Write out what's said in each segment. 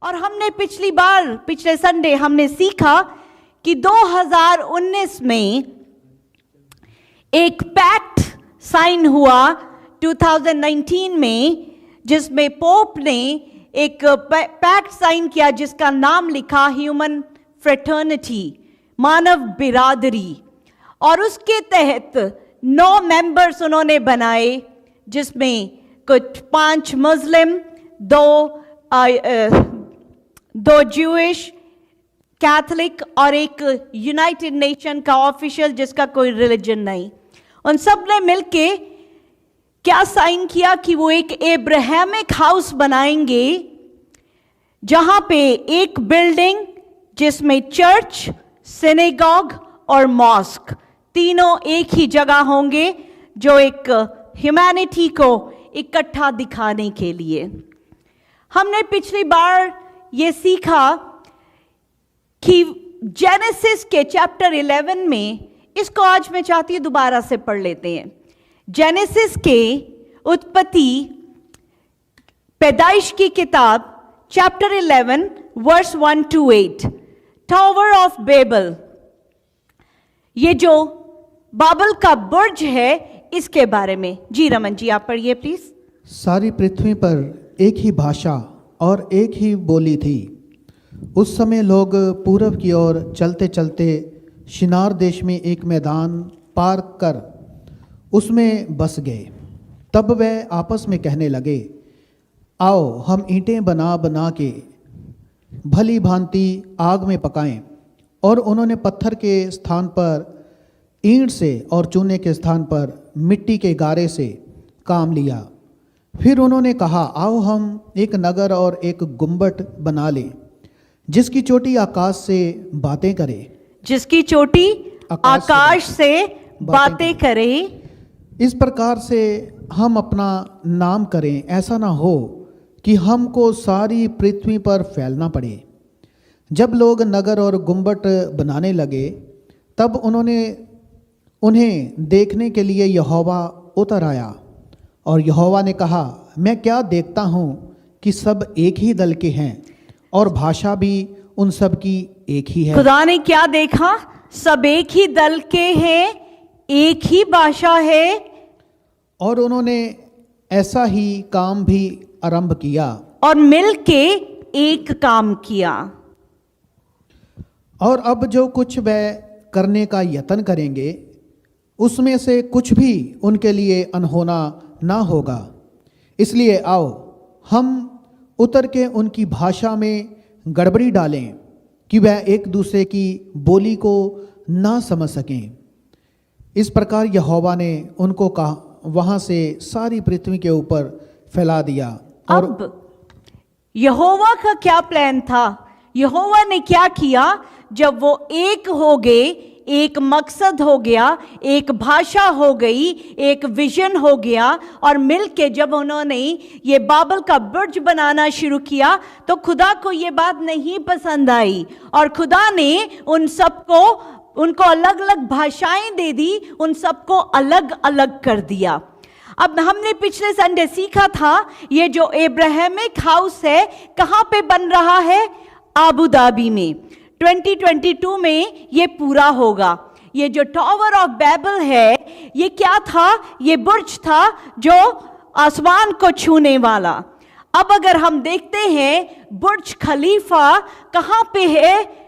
और हमने पिछले संडे हमने सीखा कि 2019 में एक पैक्ट साइन हुआ 2019 में, जिसमें पोप ने एक पैक्ट साइन किया जिसका नाम लिखा ह्यूमन फ्रेटर्निटी, मानव बिरादरी। और उसके तहत 9 मेंबर्स उन्होंने बनाए, जिसमें कुछ 5 मुस्लिम, 2 ज्यूइश, कैथलिक और एक यूनाइटेड नेशन का ऑफिशियल जिसका कोई रिलीजन नहीं। उन सब ने मिलके क्या साइन किया कि वो एक एब्राहमिक हाउस बनाएंगे, जहां पे एक बिल्डिंग जिसमें चर्च, सिनेगॉग और मॉस्क तीनों एक ही जगह होंगे, जो एक ह्यूमैनिटी को इकट्ठा दिखाने के लिए। हमने पिछली बार ये सीखा कि जेनेसिस के चैप्टर 11 में, इसको आज मैं चाहती हूं दोबारा से पढ़ लेते हैं। जेनेसिस के उत्पत्ति पैदाइश की किताब chapter 11 verse 1 to 8, tower of Babel, ये जो बाबल का बुर्ज है, इसके बारे में। जी रमन जी, आप पढ़िए प्लीज। सारी पृथ्वी पर एक ही भाषा और एक ही बोली थी। उस समय लोग पूरब की ओर चलते चलते शिनार देश में एक मैदान पार कर उसमें बस गए। तब वे आपस में कहने लगे, आओ हम ईंटें बना बना के भली भांति आग में पकाएं। और उन्होंने पत्थर के स्थान पर ईंट से और चूने के स्थान पर मिट्टी के गारे से काम लिया। फिर उन्होंने कहा, आओ हम एक नगर और एक गुम्बट बना लें, जिसकी चोटी आकाश से बातें करे। जिसकी चोटी आकाश से बातें करे। इस प्रकार से हम अपना नाम करें, ऐसा ना हो कि हमको सारी पृथ्वी पर फैलना पड़े। जब लोग नगर और गुम्बट बनाने लगे, तब उन्हें देखने के लिए यहोवा उतर आया। और यहोवा ने कहा, मैं क्या देखता हूँ कि सब एक ही दल के हैं और भाषा भी उन सब की एक ही है। खुदा ने क्या देखा? सब एक ही दल के हैं, एक ही भाषा है। और उन्होंने ऐसा ही काम भी आरंभ किया और मिलके एक काम किया। और अब जो कुछ वह करने का यत्न करेंगे, उसमें से कुछ भी उनके लिए अनहोना ना होगा। इसलिए आओ हम उतर के उनकी भाषा में गड़बड़ी डालें, कि वह एक दूसरे की बोली को ना समझ सकें। इस प्रकार यहोवा ने उनको कहा वहाँ से सारी पृथ्वी के ऊपर फैला दिया। और अब यहोवा का क्या प्लान था? यहोवा ने क्या किया? जब वो एक हो गए, एक मकसद हो गया, एक भाषा हो गई, एक विजन हो गया, और मिलके जब उन्होंने ये बाबल का बुर्ज बनाना शुरू किया, तो खुदा को ये बात नहीं पसंद आई और खुदा ने उनको अलग अलग भाषाएं दे दी, उन सबको अलग अलग कर दिया। अब हमने पिछले संडे सीखा था, ये जो एब्राहमिक हाउस है कहाँ पे बन रहा है? आबू धाबी में। 2022 में ये पूरा होगा। ये जो टावर ऑफ बेबल है, ये क्या था? ये बुर्ज था जो आसमान को छूने वाला। अब अगर हम देखते हैं बुर्ज खलीफा कहाँ पे है,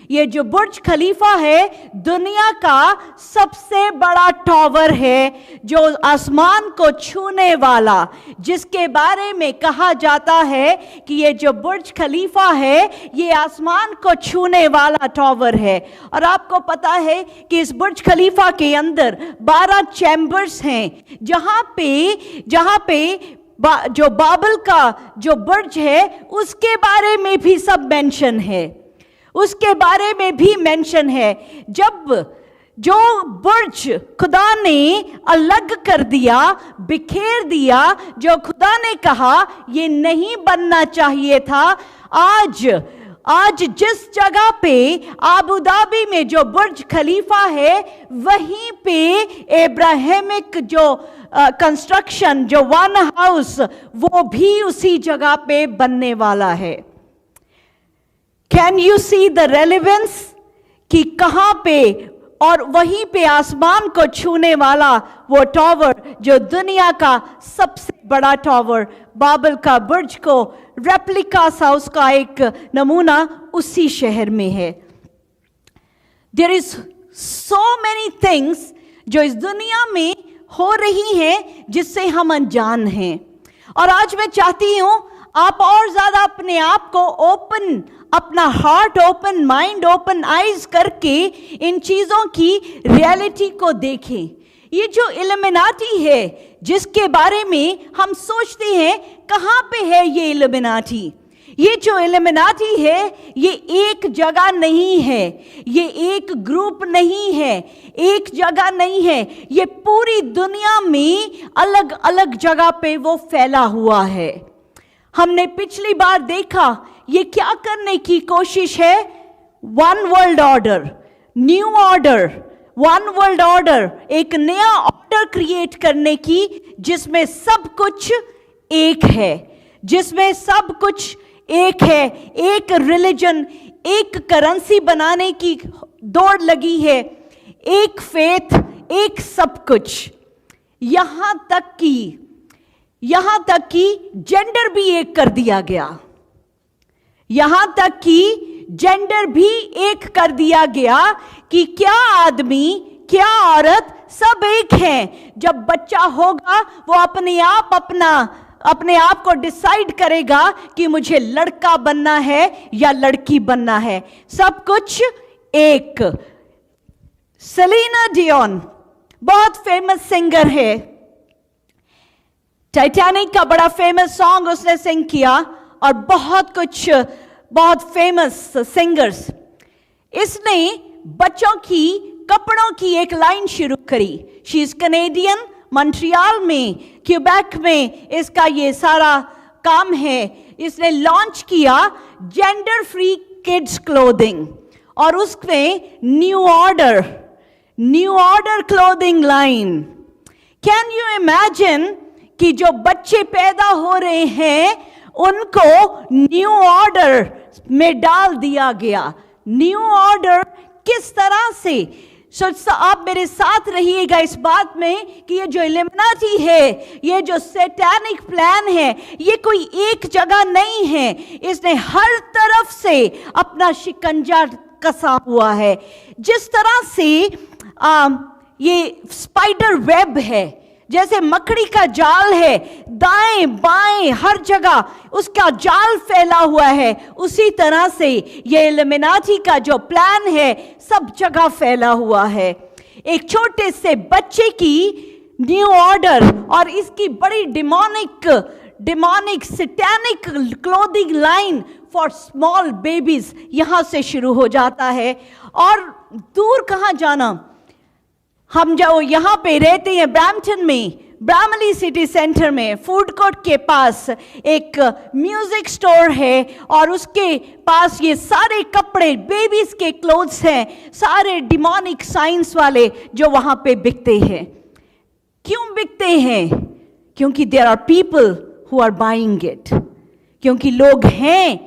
ये जो बुर्ज खलीफा है दुनिया का सबसे बड़ा टावर है, जो आसमान को छूने वाला, जिसके बारे में कहा जाता है कि ये जो बुर्ज खलीफा है ये आसमान को छूने वाला टावर है। और आपको पता है कि इस बुर्ज खलीफा के अंदर 12 चैम्बर्स हैं, जहां पे जो बाबल का जो बुर्ज है उसके बारे में भी सब मेंशन है, उसके बारे में भी मेंशन है। जब जो बुर्ज खुदा ने अलग कर दिया, बिखेर दिया, जो खुदा ने कहा ये नहीं बनना चाहिए था, आज जिस जगह पे आबू धाबी में जो बुर्ज खलीफा है, वहीं पे इब्राहिमिक जो कंस्ट्रक्शन, जो वन हाउस, वो भी उसी जगह पे बनने वाला है। Can you see the relevance कि कहां पे, और वहीं पे आसमान को छूने वाला वो टावर, जो दुनिया का सबसे बड़ा टावर, बाबल का बुर्ज को रेप्लिका सा, उसका एक नमूना उसी शहर में है। There is so many things जो इस दुनिया में हो रही हैं जिससे हम अनजान हैं, और आज मैं चाहती हूं आप और ज्यादा अपने आप को ओपन, अपना heart open, mind open, eyes करके इन चीजों की रियलिटी को देखें। ये जो इल्यूमिनाटी है जिसके बारे में हम सोचते हैं कहां पे है ये इल्यूमिनाटी, ये जो इल्यूमिनाटी है ये एक जगह नहीं है, ये एक ग्रुप नहीं है, एक जगह नहीं है, ये पूरी दुनिया में अलग अलग जगह पे वो फैला हुआ है। हमने पिछली बार देखा ये क्या करने की कोशिश है, one world order, new order, one world order, एक नया ऑर्डर क्रिएट करने की, जिसमें सब कुछ एक है, जिसमें सब कुछ एक है, एक रिलीजन, एक करेंसी बनाने की दौड़ लगी है, एक फेथ, एक सब कुछ, यहां तक कि जेंडर भी एक कर दिया गया, यहां तक कि जेंडर भी एक कर दिया गया कि क्या आदमी क्या औरत सब एक हैं। जब बच्चा होगा वो अपने आप को डिसाइड करेगा कि मुझे लड़का बनना है या लड़की बनना है, सब कुछ एक। सेलिना डियोन बहुत फेमस सिंगर है, टाइटैनिक का बड़ा फेमस सॉन्ग उसने सिंग किया, और बहुत फेमस सिंगर्स। इसने बच्चों की कपड़ों की एक लाइन शुरू करी। शी इज कनेडियन, मॉन्ट्रियल में, क्यूबेक में इसका ये सारा काम है। इसने लॉन्च किया जेंडर फ्री किड्स क्लोथिंग, और उसमें new order clothing line. Can you imagine कि जो बच्चे पैदा हो रहे हैं उनको न्यू ऑर्डर में डाल दिया गया। न्यू ऑर्डर किस तरह से? आप मेरे साथ रहिएगा इस बात में कि ये जो इल्यूमिनाटी है, ये जो सैटानिक प्लान है, ये कोई एक जगह नहीं है, इसने हर तरफ से अपना शिकंजा कसा हुआ है। जिस तरह से ये स्पाइडर वेब है, जैसे मकड़ी का जाल है, दाएं बाएं हर जगह उसका जाल फैला हुआ है, उसी तरह से ये इल्यूमिनाटी का जो प्लान है सब जगह फैला हुआ है। एक छोटे से बच्चे की न्यू ऑर्डर और इसकी बड़ी demonic satanic clothing line for small babies यहां से शुरू हो जाता है। और दूर कहां जाना, हम जो यहाँ पे रहते हैं ब्रैम्पटन में, ब्रामली सिटी सेंटर में, फूड कोर्ट के पास एक म्यूजिक स्टोर है, और उसके पास ये सारे कपड़े, बेबीज के क्लोथ्स हैं, सारे डिमोनिक साइंस वाले जो वहाँ पे बिकते हैं। क्यों बिकते हैं? क्योंकि there are people who are buying it, क्योंकि लोग हैं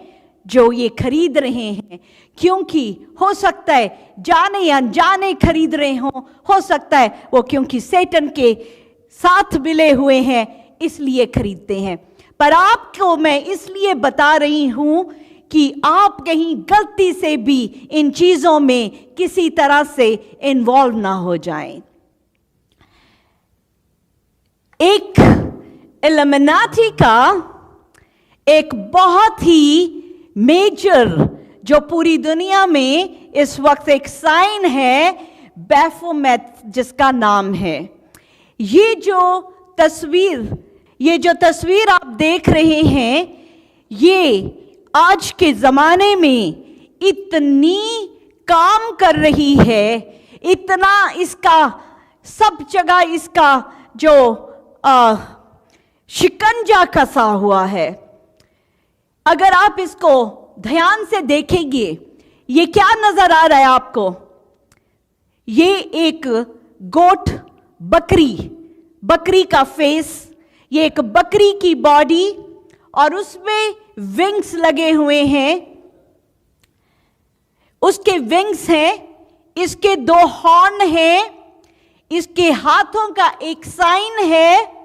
जो ये खरीद रहे हैं। क्योंकि हो सकता है जाने या अनजाने खरीद रहे हो सकता है वो क्योंकि सैटन के साथ मिले हुए हैं इसलिए खरीदते हैं। पर आपको मैं इसलिए बता रही हूं कि आप कहीं गलती से भी इन चीजों में किसी तरह से इन्वॉल्व ना हो जाएं। एक इल्यूमिनाटी का एक बहुत ही मेजर जो पूरी दुनिया में इस वक्त एक साइन है, बैफोमेट जिसका नाम है। ये जो तस्वीर आप देख रहे हैं, ये आज के जमाने में इतनी काम कर रही है, इतना इसका सब जगह इसका जो शिकंजा कसा हुआ है। अगर आप इसको ध्यान से देखेंगे, ये क्या नजर आ रहा है आपको? ये एक गोट, बकरी का फेस, ये एक बकरी की बॉडी और उसमें विंग्स लगे हुए हैं, उसके विंग्स हैं, इसके 2 हॉर्न हैं, इसके हाथों का एक साइन है,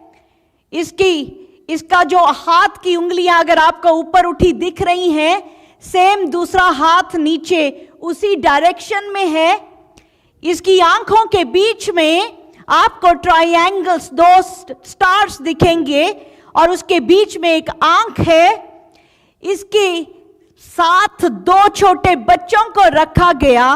इसका जो हाथ की उंगलियां अगर आपको ऊपर उठी दिख रही हैं, सेम दूसरा हाथ नीचे उसी डायरेक्शन में है। इसकी आंखों के बीच में आपको ट्रायंगल्स, 2 स्टार्स दिखेंगे और उसके बीच में एक आंख है। इसके साथ 2 छोटे बच्चों को रखा गया।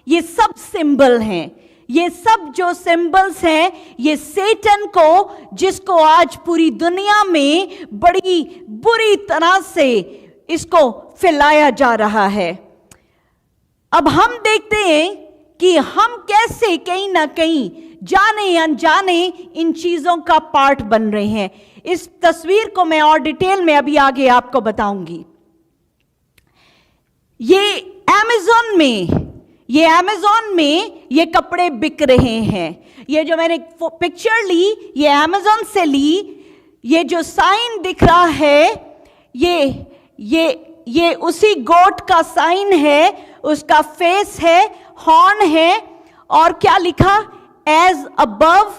ये सब सिंबल हैं, ये सब जो सिंबल्स हैं, ये सेटन को, जिसको आज पूरी दुनिया में बड़ी बुरी तरह से इसको फैलाया जा रहा है। अब हम देखते हैं कि हम कैसे कहीं ना कहीं जाने अनजाने इन चीजों का पार्ट बन रहे हैं। इस तस्वीर को मैं और डिटेल में अभी आगे आपको बताऊंगी। ये अमेज़न में ये कपड़े बिक रहे हैं। ये जो मैंने पिक्चर ली, ये अमेज़न से ली। ये जो साइन दिख रहा है, ये उसी गोट का साइन है, उसका फेस है, हॉर्न है और क्या लिखा? As above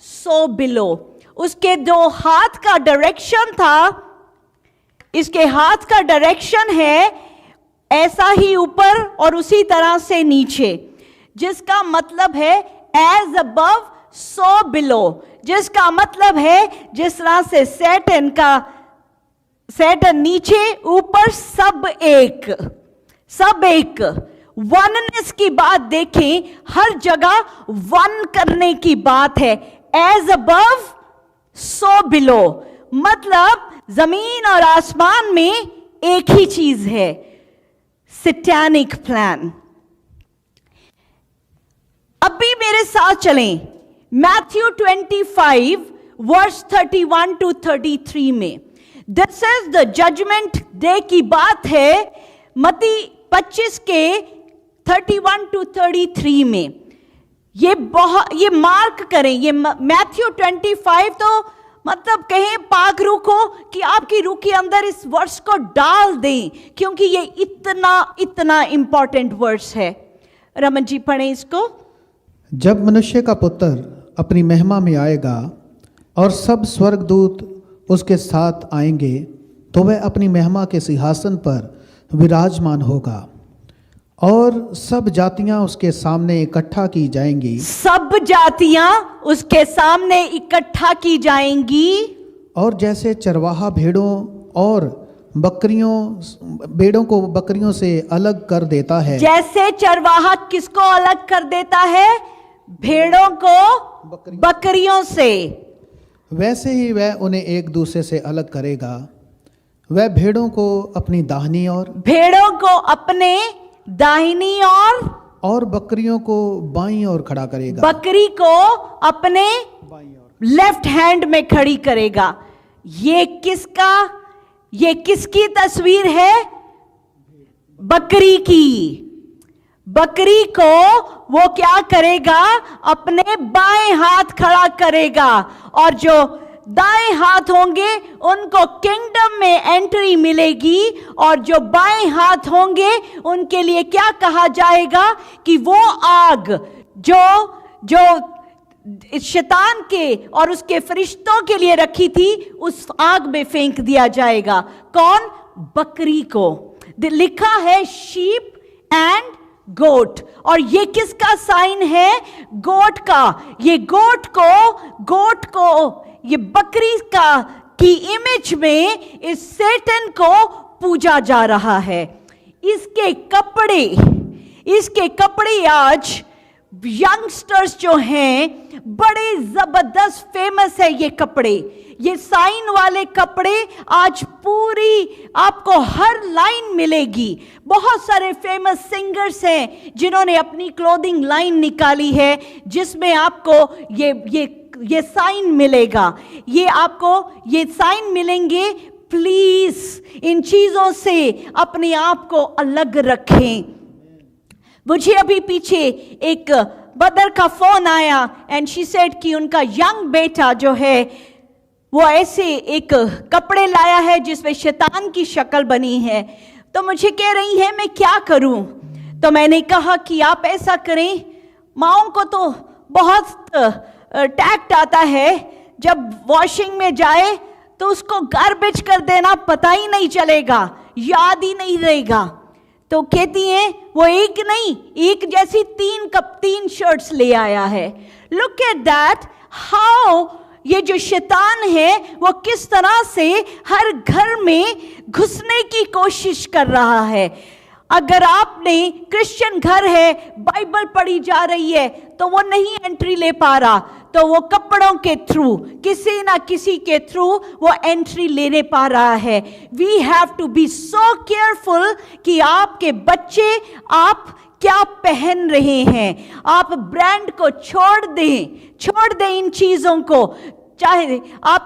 so below. उसके 2 हाथ का डायरेक्शन था, इसके हाथ का डायरेक्शन है ऐसा ही ऊपर और उसी तरह से नीचे, जिसका मतलब है एज अबव सो बिलो, जिसका मतलब है जिस तरह से सैटर्न नीचे, ऊपर सब एक। वननेस की बात देखें, हर जगह वन करने की बात है। एज अबव सो बिलो मतलब जमीन और आसमान में एक ही चीज है, सैटेनिक प्लान। अब भी मेरे साथ चलें मैथ्यू 25 वर्स 31 to 33 में। This is the judgement day की बात है, मत्ती 25 के 31 to 33 में। ये मार्क करें, ये मैथ्यू 25 तो मतलब कहें पाक रूह को कि आपकी रूह के अंदर इस वर्ष को डाल दें, क्योंकि ये इतना इंपॉर्टेंट वर्ष है। रमन जी पढ़ें इसको। जब मनुष्य का पुत्र अपनी महिमा में आएगा और सब स्वर्गदूत उसके साथ आएंगे, तो वह अपनी महिमा के सिंहासन पर विराजमान होगा और सब जातियां उसके सामने इकट्ठा की जाएंगी। सब जातियां उसके सामने इकट्ठा की जाएंगी। और जैसे चरवाहा भेड़ों को बकरियों से अलग कर देता है, जैसे चरवाहा किसको अलग कर देता है? भेड़ों को बकरियों से, वैसे ही वह उन्हें एक दूसरे से अलग करेगा। वह भेड़ों को अपनी दाहिनी और बकरियों को बाईं ओर खड़ा करेगा। बकरी को अपने लेफ्ट हैंड में खड़ी करेगा। ये किसकी तस्वीर है? बकरी की। बकरी को वो क्या करेगा? अपने बाएं हाथ खड़ा करेगा और जो दाएं हाथ होंगे उनको किंगडम में एंट्री मिलेगी, और जो बाएं हाथ होंगे उनके लिए क्या कहा जाएगा कि वो आग जो शैतान के और उसके फरिश्तों के लिए रखी थी, उस आग में फेंक दिया जाएगा। कौन? बकरी को। लिखा है शीप एंड गोट, और ये किसका साइन है? गोट का। ये गोट को ये बकरी की इमेज में इस सैटन को पूजा जा रहा है। इसके कपड़े आज यंगस्टर्स जो हैं बड़े जबरदस्त फेमस है। ये साइन वाले कपड़े आज पूरी आपको हर लाइन मिलेगी। बहुत सारे फेमस सिंगर्स हैं जिन्होंने अपनी क्लोथिंग लाइन निकाली है, जिसमें आपको ये साइन मिलेगा। ये आपको ये साइन मिलेंगे प्लीज इन चीजों से अपने आप को अलग रखें। मुझे अभी पीछे एक मदर का फोन आया एंड शी सेड कि उनका यंग बेटा जो है वो ऐसे एक कपड़े लाया है जिसमें शैतान की शक्ल बनी है। तो मुझे कह रही है मैं क्या करूं? तो मैंने कहा कि आप ऐसा करें, माओं को तो बहुत टैक्ट आता है, जब वॉशिंग में जाए तो उसको गार्बेज कर देना, पता ही नहीं चलेगा, याद ही नहीं रहेगा। तो कहती हैं वो एक नहीं, एक जैसी 3 शर्ट्स ले आया है। लुक एट दैट, हाउ ये जो शैतान है वो किस तरह से हर घर में घुसने की कोशिश कर रहा है। अगर आपने क्रिश्चियन घर है, बाइबल पढ़ी जा रही है, तो वो नहीं एंट्री ले पा रहा, तो वो कपड़ों के थ्रू, किसी ना किसी के थ्रू वो एंट्री लेने पा रहा है। We have to be so careful कि आपके बच्चे आप क्या पहन रहे हैं। आप ब्रांड को छोड़ दें इन चीजों को। चाहे आप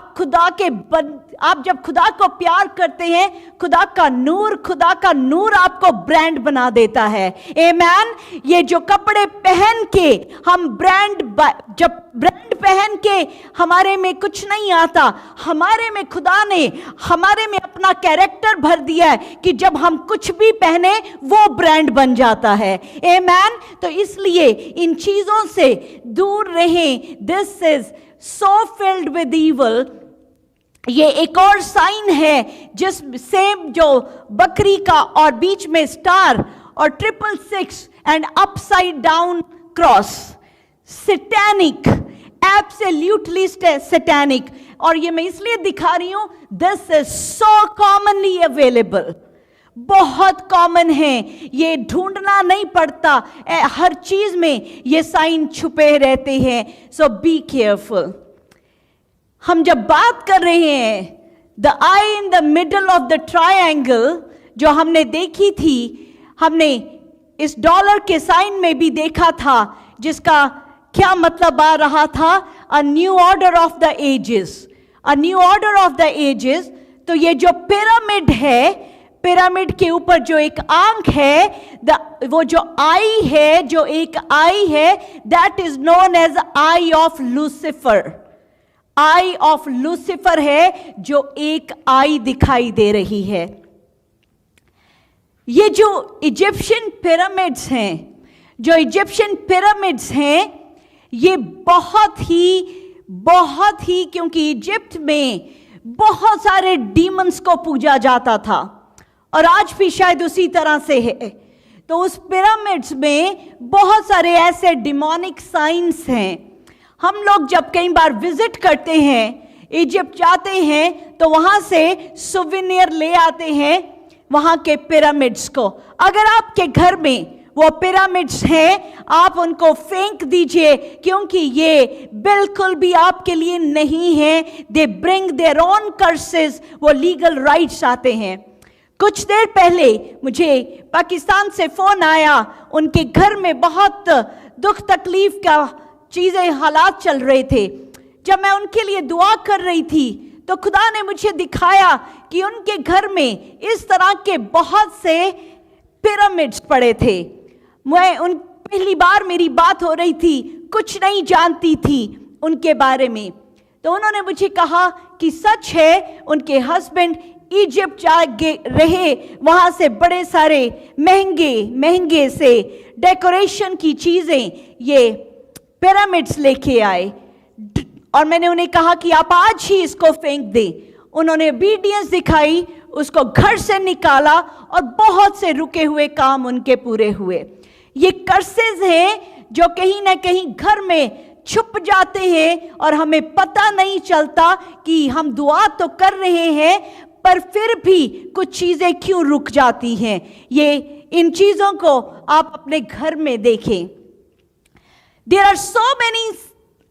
आप जब खुदा को प्यार करते हैं, खुदा का नूर आपको ब्रांड बना देता है। आमेन। ये जो कपड़े पहन के हम जब ब्रांड पहन के हमारे में कुछ नहीं आता, हमारे में खुदा ने हमारे में अपना कैरेक्टर भर दिया है कि जब हम कुछ भी पहने वो ब्रांड बन जाता है। आमेन। तो इसलिए इन चीजों से दूर रहें। This is so filled with evil। ये एक और साइन है जिस सेम जो बकरी का और बीच में स्टार और 666 and upside down cross, satanic, absolutely satanic. और ये मैं इसलिए दिखा रही हूं, this is so commonly available, बहुत कॉमन है, ये ढूंढना नहीं पड़ता, हर चीज में ये साइन छुपे रहते हैं। सो बी केयरफुल। हम जब बात कर रहे हैं the I in the middle of the triangle जो हमने देखी थी, हमने इस डॉलर के साइन में भी देखा था, जिसका क्या मतलब आ रहा था, a new order of the ages, a new order of the ages. तो ये जो पिरामिड है, पिरामिड के ऊपर जो एक आंख है, वो जो आई है, जो एक आई है, that is known as eye of Lucifer. Eye of Lucifer है जो एक आई दिखाई दे रही है। ये जो इजिप्शियन पिरामिड्स हैं, जो इजिप्शियन पिरामिड्स हैं, ये बहुत ही क्योंकि इजिप्ट में बहुत सारे डीमंस को पूजा जाता था और आज भी शायद उसी तरह से है। तो उस पिरामिड्स में बहुत सारे ऐसे डिमोनिक साइंस हैं। हम लोग जब कई बार विजिट करते हैं, इजिप्ट जाते हैं, तो वहां से सुवेनियर ले आते हैं वहां के पिरामिड्स को। अगर आपके घर में वो पिरामिड्स हैं, आप उनको फेंक दीजिए, क्योंकि ये बिल्कुल भी आपके लिए नहीं है। They bring their own curses, वो लीगल राइट्स आते हैं। कुछ देर पहले मुझे पाकिस्तान से फोन आया, उनके घर में बहुत दुख तकलीफ का चीजें, हालात चल रहे थे। जब मैं उनके लिए दुआ कर रही थी तो खुदा ने मुझे दिखाया कि उनके घर में इस तरह के बहुत से पिरामिड्स पड़े थे। मैं पहली बार मेरी बात हो रही थी, कुछ नहीं जानती थी उनके बारे में। तो उन्होंने मुझे कहा कि सच है, उनके हस्बैंड इजिप्ट जा रहे, वहां से बड़े सारे महंगे से डेकोरेशन की चीजें, ये पिरामिड्स लेके आए। और मैंने उन्हें कहा कि आप आज ही इसको फेंक दें। उन्होंने ओबीडियंस दिखाई, उसको घर से निकाला और बहुत से रुके हुए काम उनके पूरे हुए। ये कर्सेस हैं जो कहीं ना कहीं घर में छुप जाते हैं और हमें पता नहीं चलता कि हम दुआ तो कर रहे हैं, पर फिर भी कुछ चीजें क्यों रुक जाती हैं। ये इन चीजों को आप अपने घर में देखें। There are so many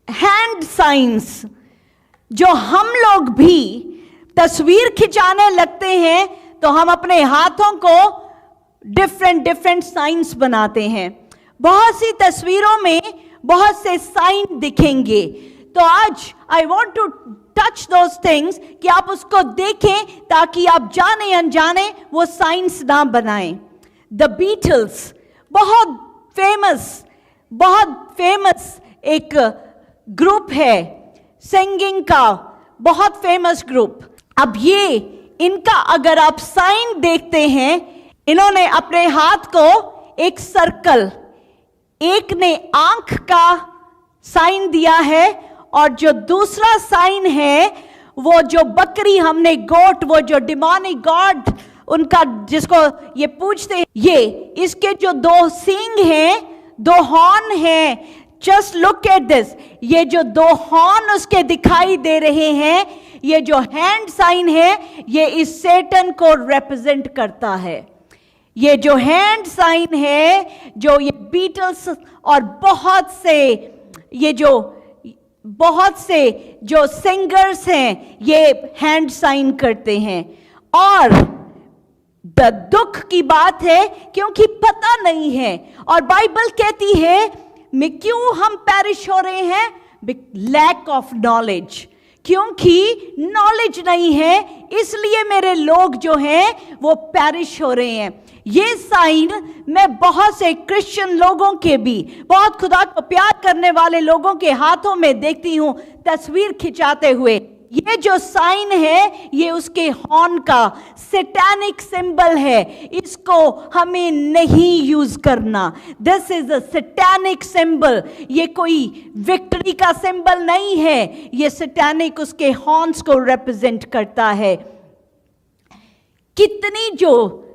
hand signs जो हम लोग भी तस्वीर खिंचाने लगते हैं तो हम अपने हाथों को डिफरेंट साइंस बनाते हैं। बहुत सी तस्वीरों में बहुत से साइन दिखेंगे। तो आज I want to touch those things कि आप उसको देखें ताकि आप जाने अनजाने वो साइंस ना बनाएं. द बीटल्स बहुत फेमस एक ग्रुप है सिंगिंग का, बहुत फेमस ग्रुप. अब ये इनका अगर आप साइन देखते हैं, इन्होंने अपने हाथ को एक सर्कल, एक ने आंख का साइन दिया है और जो दूसरा साइन है वो जो बकरी हमने गोट, वो जो डिमोनिक गॉड उनका जिसको ये पूछते हैं, ये इसके जो 2 सींग हैं, 2 हॉर्न हैं. Just look at this. ये जो 2 हॉर्न उसके दिखाई दे रहे हैं, ये जो हैंड साइन है ये इस सेटन को रिप्रेजेंट करता है. ये जो हैंड साइन है, जो ये बीटल्स और बहुत से जो सिंगर्स हैं ये हैंड साइन करते हैं. और दुख की बात है क्योंकि पता नहीं है, और बाइबल कहती है मैं क्यों हम पैरिश हो रहे हैं, लैक ऑफ नॉलेज. क्योंकि नॉलेज नहीं है इसलिए मेरे लोग जो हैं वो पैरिश हो रहे हैं. ये साइन मैं बहुत से क्रिश्चियन लोगों के भी, बहुत खुदा को प्यार करने वाले लोगों के हाथों में देखती हूं तस्वीर खिंचाते हुए. ये जो साइन है ये उसके हॉर्न का सैटानिक सिंबल है. इसको हमें नहीं यूज करना. This is a satanic symbol. ये कोई विक्ट्री का सिंबल नहीं है. ये सैटानिक उसके हॉर्न्स को रिप्रेजेंट करता है. कितनी जो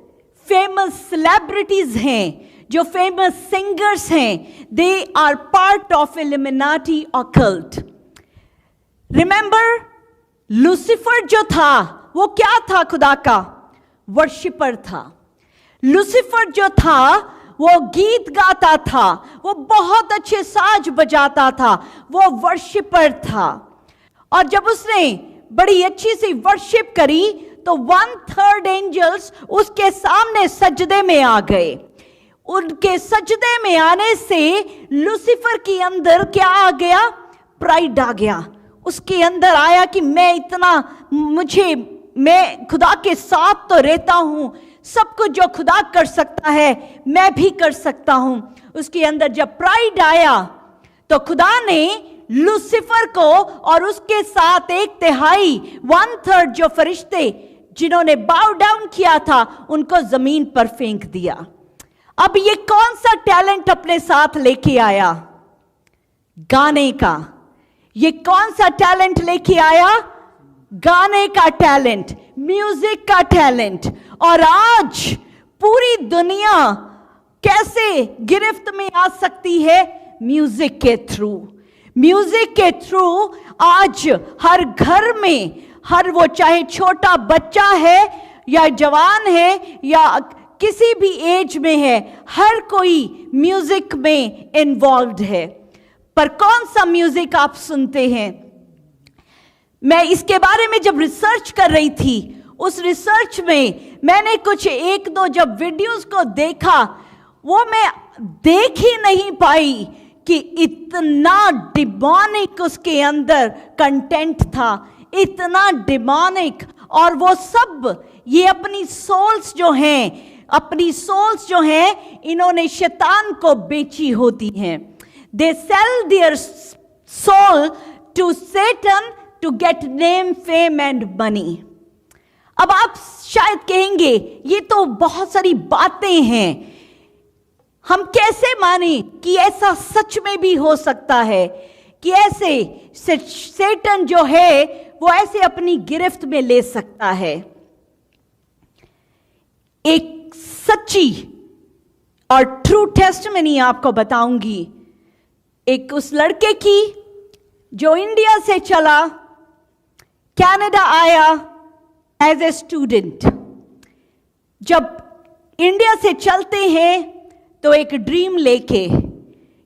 फेमस सेलिब्रिटीज हैं, जो फेमस सिंगर्स हैं, they are part of Illuminati occult. Remember, Lucifer जो था वो क्या था? खुदा का वर्शिपर था. लूसीफर जो था वो गीत गाता था, वो बहुत अच्छे साज बजाता था, वो वर्शिपर था. और जब उसने बड़ी अच्छी सी वर्शिप करी तो 1/3 एंजल्स उसके सामने सजदे में आ गए. उनके सजदे में आने से लूसीफर के अंदर क्या आ गया? प्राइड आ गया. उसके अंदर आया कि मैं खुदा के साथ तो रहता हूं, सब कुछ जो खुदा कर सकता है मैं भी कर सकता हूं. उसके अंदर जब प्राइड आया तो खुदा ने लूसीफर को और उसके साथ 1/3 जो फरिश्ते जिन्होंने बाउ डाउन किया था उनको जमीन पर फेंक दिया. अब ये कौन सा टैलेंट अपने साथ लेके आया? गाने का. ये कौन सा टैलेंट लेके आया? गाने का टैलेंट, म्यूजिक का टैलेंट. और आज पूरी दुनिया कैसे गिरफ्त में आ सकती है? म्यूजिक के थ्रू. म्यूजिक के थ्रू आज हर घर में, हर वो चाहे छोटा बच्चा है या जवान है या किसी भी एज में है, हर कोई म्यूजिक में इन्वॉल्व्ड है. पर कौन सा म्यूजिक आप सुनते हैं? मैं इसके बारे में जब रिसर्च कर रही थी, उस रिसर्च में मैंने कुछ 1-2 जब वीडियोस को देखा, वो मैं देख ही नहीं पाई कि इतना डिमोनिक उसके अंदर कंटेंट था, इतना डिमोनिक. और वो सब ये अपनी सोल्स जो हैं इन्होंने शैतान को बेची होती हैं. They sell their soul to Satan to get name, fame and money. अब आप शायद कहेंगे ये तो बहुत सारी बातें हैं, हम कैसे माने कि ऐसा सच में भी हो सकता है कि ऐसे सेटन जो है वो ऐसे अपनी गिरफ्त में ले सकता है. एक सच्ची और ट्रू टेस्टिमनी आपको बताऊंगी. एक उस लड़के की जो इंडिया से चला, कनाडा आया एज ए स्टूडेंट. जब इंडिया से चलते हैं तो एक ड्रीम लेके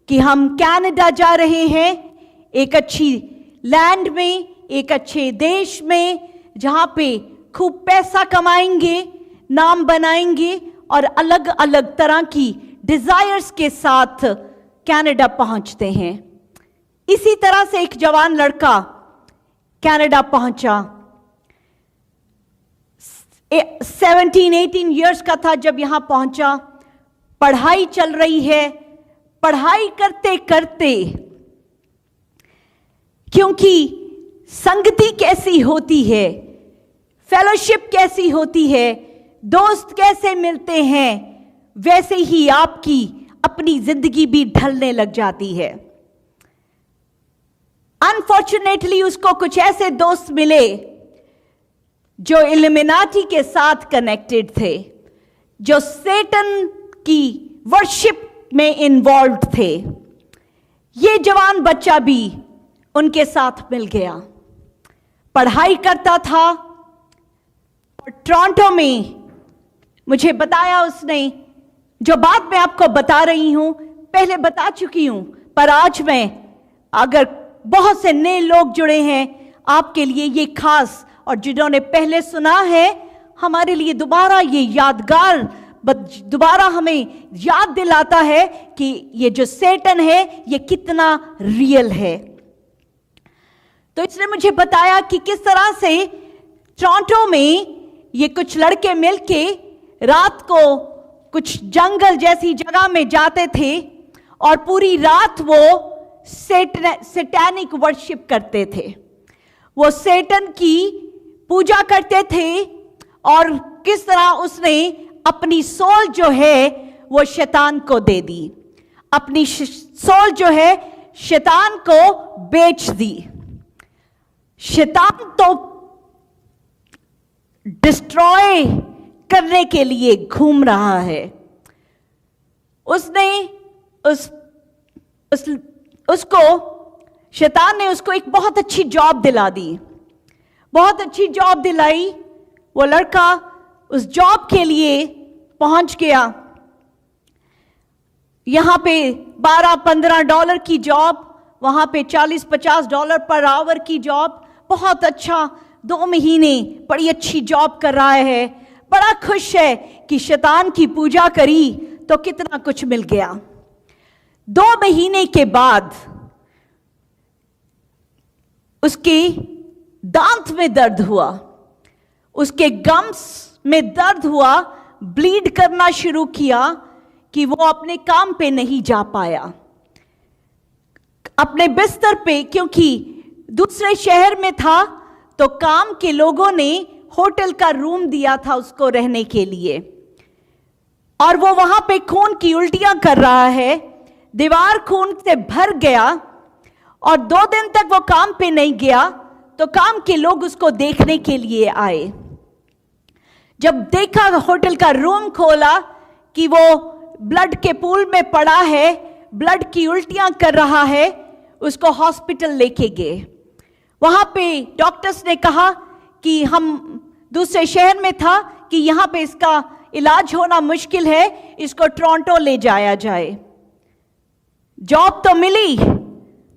कि हम कनाडा जा रहे हैं, एक अच्छी लैंड में, एक अच्छे देश में जहां पे खूब पैसा कमाएंगे, नाम बनाएंगे और अलग अलग तरह की डिजायर्स के साथ कनाडा पहुंचते हैं. इसी तरह से एक जवान लड़का कनाडा पहुंचा। 17-18 इयर्स का था जब यहां पहुंचा। पढ़ाई चल रही है। पढ़ाई करते करते, क्योंकि संगति कैसी होती है, फेलोशिप कैसी होती है, दोस्त कैसे मिलते हैं, वैसे ही आपकी अपनी जिंदगी भी ढलने लग जाती है। अनफॉर्चुनेटली उसको कुछ ऐसे दोस्त मिले जो इल्यूमिनाटी के साथ कनेक्टेड थे, जो सेटन की वर्शिप में इन्वॉल्व थे। ये जवान बच्चा भी उनके साथ मिल गया। पढ़ाई करता था और टोरंटो में, मुझे बताया उसने, जो बात मैं आपको बता रही हूं पहले बता चुकी हूं, पर आज मैं, अगर बहुत से नए लोग जुड़े हैं आपके लिए ये खास, और जिन्होंने पहले सुना है हमारे लिए दोबारा ये यादगार, दोबारा हमें याद दिलाता है कि ये जो सेटन है ये कितना रियल है। तो इसने मुझे बताया कि किस तरह से टोरंटो में ये कुछ लड़के मिलके रात को कुछ जंगल जैसी जगह में जाते थे और पूरी रात वो सैटेनिक वर्शिप करते थे। वो सेटन की पूजा करते थे और किस तरह उसने अपनी सोल जो है वो शैतान को दे दी, अपनी सोल जो है शैतान को बेच दी। शैतान तो डिस्ट्रॉय करने के लिए घूम रहा है। उसने उसको शैतान ने उसको एक बहुत अच्छी जॉब दिला दी, बहुत अच्छी जॉब दिलाई। वो लड़का उस जॉब के लिए पहुंच गया। यहां पे $12-15 की जॉब, वहां पे $40-50 पर आवर की जॉब। बहुत अच्छा, 2 महीने बड़ी अच्छी जॉब कर रहा है, बड़ा खुश है कि शैतान की पूजा करी तो कितना कुछ मिल गया। 2 महीने के बाद उसके दांत में दर्द हुआ, उसके गम्स में दर्द हुआ, ब्लीड करना शुरू किया कि वो अपने काम पे नहीं जा पाया। अपने बिस्तर पे, क्योंकि दूसरे शहर में था, तो काम के लोगों ने होटल का रूम दिया था उसको रहने के लिए, और वो वहां पे खून की उल्टियां कर रहा है, दीवार खून से भर गया, और 2 दिन तक वो काम पे नहीं गया। तो काम के लोग उसको देखने के लिए आए। जब देखा, होटल का रूम खोला कि वो ब्लड के पूल में पड़ा है, ब्लड की उल्टियां कर रहा है, उसको हॉस्पिटल लेके गए। वहां पे डॉक्टर्स ने कहा कि हम दूसरे शहर में था कि यहां पे इसका इलाज होना मुश्किल है, इसको टोरंटो ले जाया जाए। जॉब तो मिली,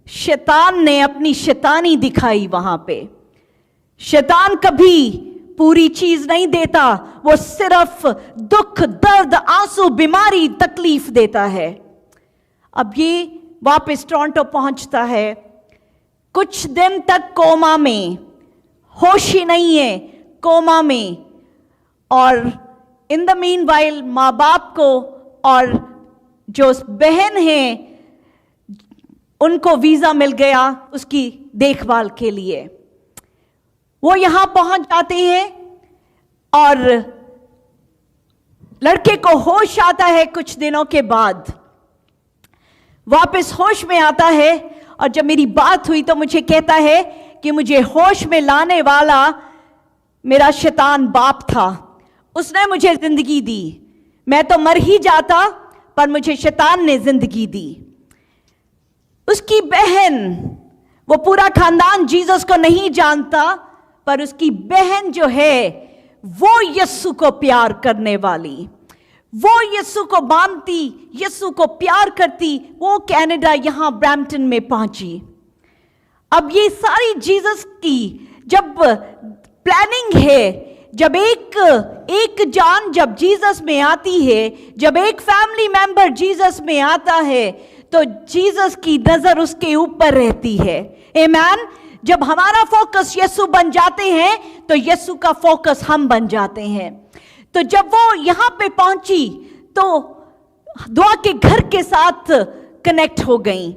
शैतान ने अपनी शैतानी दिखाई वहां पे। शैतान कभी पूरी चीज नहीं देता, वो सिर्फ दुख, दर्द, आंसू, बीमारी, तकलीफ देता है। अब ये वापस टोरंटो पहुंचता है, कुछ दिन तक कोमा में, होश ही नहीं है, कोमा में। और इन द मीन वाइल माँ बाप को और जो बहन है उनको वीजा मिल गया उसकी देखभाल के लिए। वो यहां पहुंच जाते हैं और लड़के को होश आता है। कुछ दिनों के बाद वापस होश में आता है, और जब मेरी बात हुई तो मुझे कहता है कि मुझे होश में लाने वाला मेरा शैतान बाप था, उसने मुझे जिंदगी दी। मैं तो मर ही जाता, पर मुझे शैतान ने जिंदगी दी। उसकी बहन, वो पूरा खानदान जीसस को नहीं जानता, पर उसकी बहन जो है वो यीशु को प्यार करने वाली, वो यीशु को मानती, यीशु को प्यार करती, वो कनाडा यहां ब्रैम्पटन में पहुंची। अब ये सारी जीसस की जब प्लानिंग है, जब एक जान जब जीसस में आती है, जब एक फैमिली मेंबर जीसस में आता है, तो जीसस की नजर उसके ऊपर रहती है। आमीन। जब हमारा फोकस यीशु बन जाते हैं तो यीशु का फोकस हम बन जाते हैं। तो जब वो यहां पे पहुंची तो दुआ के घर के साथ कनेक्ट हो गई।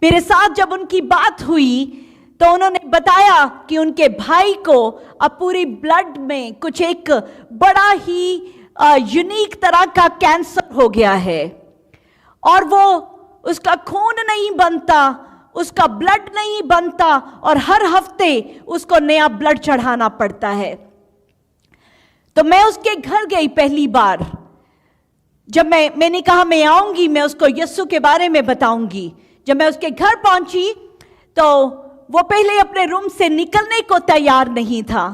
मेरे साथ जब उनकी बात हुई तो उन्होंने बताया कि उनके भाई को अब पूरी ब्लड में कुछ एक बड़ा ही यूनिक तरह का कैंसर हो गया है और वो उसका खून नहीं बनता, उसका ब्लड नहीं बनता और हर हफ्ते उसको नया ब्लड चढ़ाना पड़ता है। तो मैं उसके घर गई पहली बार। जब मैंने कहा मैं आऊंगी, मैं उसको यीशु के बारे में बताऊंगी। जब मैं उसके घर पहुंची तो वो पहले अपने रूम से निकलने को तैयार नहीं था,